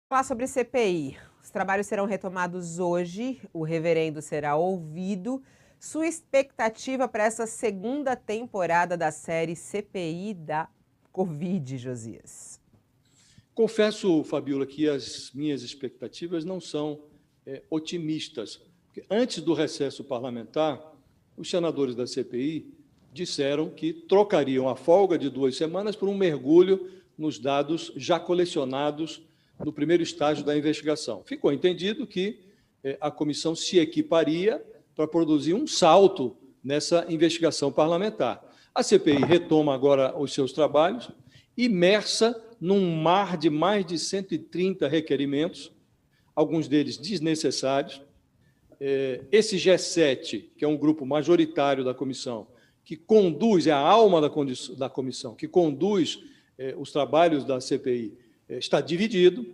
Falar sobre CPI. Os trabalhos serão retomados hoje, o reverendo será ouvido. Sua expectativa para essa segunda temporada da série CPI da Covid, Josias? Confesso, Fabiola, que as minhas expectativas não são otimistas. Porque antes do recesso parlamentar, os senadores da CPI disseram que trocariam a folga de 2 semanas por um mergulho nos dados já colecionados no primeiro estágio da investigação. Ficou entendido que a comissão se equiparia para produzir um salto nessa investigação parlamentar. A CPI retoma agora os seus trabalhos, imersa num mar de mais de 130 requerimentos, alguns deles desnecessários. Esse G7, que é um grupo majoritário da comissão, que conduz, é a alma da comissão, que conduz os trabalhos da CPI, está dividido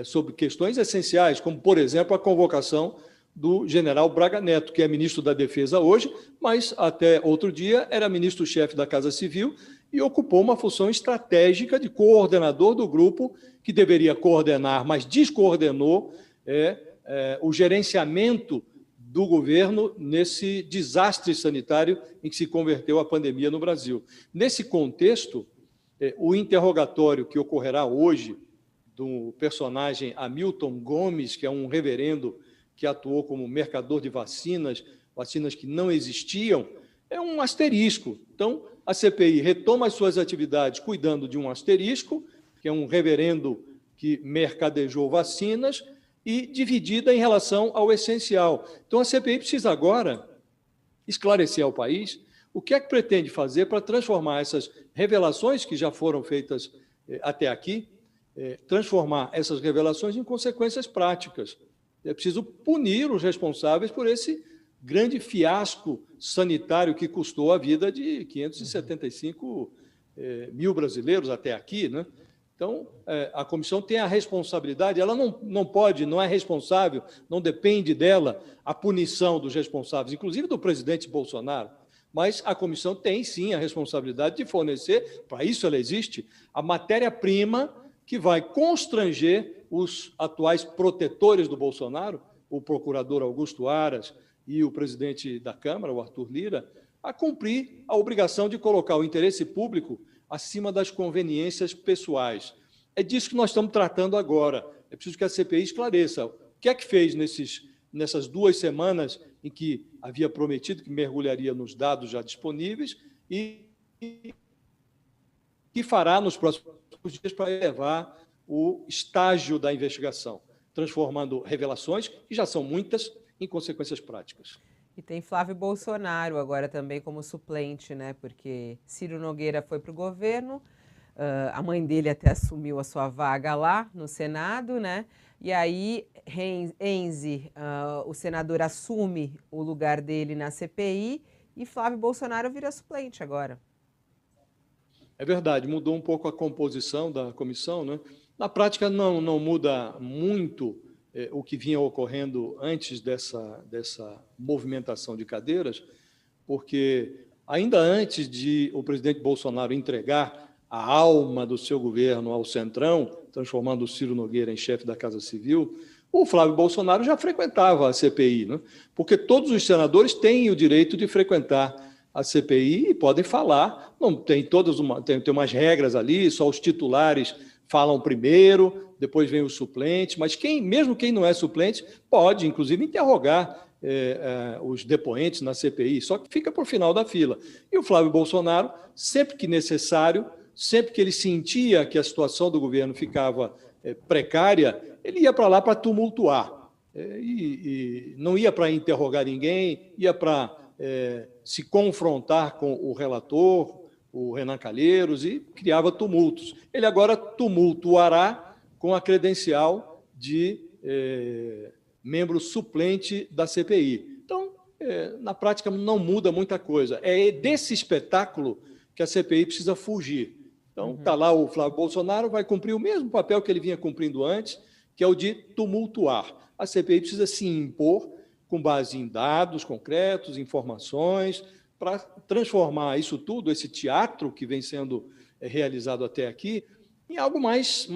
sobre questões essenciais, como, por exemplo, a convocação do general Braga Neto, que é ministro da Defesa hoje, mas até outro dia era ministro-chefe da Casa Civil e ocupou uma função estratégica de coordenador do grupo que deveria coordenar, mas descoordenou o gerenciamento do governo nesse desastre sanitário em que se converteu a pandemia no Brasil. Nesse contexto, o interrogatório que ocorrerá hoje do personagem Hamilton Gomes, que é um reverendo que atuou como mercador de vacinas que não existiam, é um asterisco. Então, a CPI retoma as suas atividades cuidando de um asterisco, que é um reverendo que mercadejou vacinas, e dividida em relação ao essencial. Então, a CPI precisa agora esclarecer ao país o que é que pretende fazer para transformar essas revelações que já foram feitas até aqui, transformar essas revelações em consequências práticas. É preciso punir os responsáveis por esse grande fiasco sanitário que custou a vida de 575 mil brasileiros até aqui, né? Então, a comissão tem a responsabilidade, ela não pode, não é responsável, não depende dela a punição dos responsáveis, inclusive do presidente Bolsonaro, mas a comissão tem, sim, a responsabilidade de fornecer, para isso ela existe, a matéria-prima que vai constranger os atuais protetores do Bolsonaro, o procurador Augusto Aras e o presidente da Câmara, o Arthur Lira, a cumprir a obrigação de colocar o interesse público acima das conveniências pessoais. É disso que nós estamos tratando agora. É preciso que a CPI esclareça o que é que fez nessas 2 semanas em que havia prometido que mergulharia nos dados já disponíveis e que fará nos próximos dias para elevar o estágio da investigação, transformando revelações, que já são muitas, em consequências práticas. E tem Flávio Bolsonaro agora também como suplente, né? Porque Ciro Nogueira foi para o governo, a mãe dele até assumiu a sua vaga lá no Senado, né? E aí Enzi, o senador, assume o lugar dele na CPI e Flávio Bolsonaro vira suplente agora. É verdade, mudou um pouco a composição da comissão, né? Na prática, não muda muito o que vinha ocorrendo antes dessa movimentação de cadeiras, porque ainda antes de o presidente Bolsonaro entregar a alma do seu governo ao Centrão, transformando o Ciro Nogueira em chefe da Casa Civil, o Flávio Bolsonaro já frequentava a CPI, né? Porque todos os senadores têm o direito de frequentar a CPI e podem falar. Não tem tem umas regras ali, só os titulares falam primeiro, depois vem o suplente, mas mesmo quem não é suplente pode, inclusive, interrogar os depoentes na CPI, só que fica por final da fila. E o Flávio Bolsonaro, sempre que necessário, sempre que ele sentia que a situação do governo ficava precária, ele ia para lá para tumultuar. E não ia para interrogar ninguém, ia para se confrontar com o relator, o Renan Calheiros, e criava tumultos. Ele agora tumultuará com a credencial de membro suplente da CPI. Então, na prática, não muda muita coisa. É desse espetáculo que a CPI precisa fugir. Então, está lá o Flávio Bolsonaro, vai cumprir o mesmo papel que ele vinha cumprindo antes, que é o de tumultuar. A CPI precisa se impor com base em dados concretos, informações, para transformar isso tudo, esse teatro que vem sendo realizado até aqui, em algo mais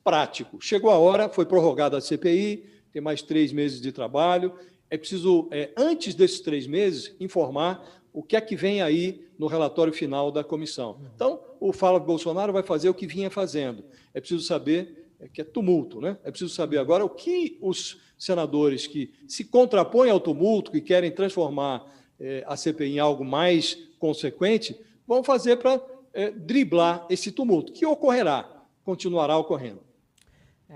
prático. Chegou a hora, foi prorrogada a CPI, tem mais 3 meses de trabalho. É preciso, antes desses 3 meses, informar o que é que vem aí no relatório final da comissão. Então, o Fala Bolsonaro vai fazer o que vinha fazendo. É preciso saber que é tumulto, né? É preciso saber agora o que os senadores que se contrapõem ao tumulto, que querem transformar a CPI em algo mais consequente, vão fazer para driblar esse tumulto, que ocorrerá, continuará ocorrendo.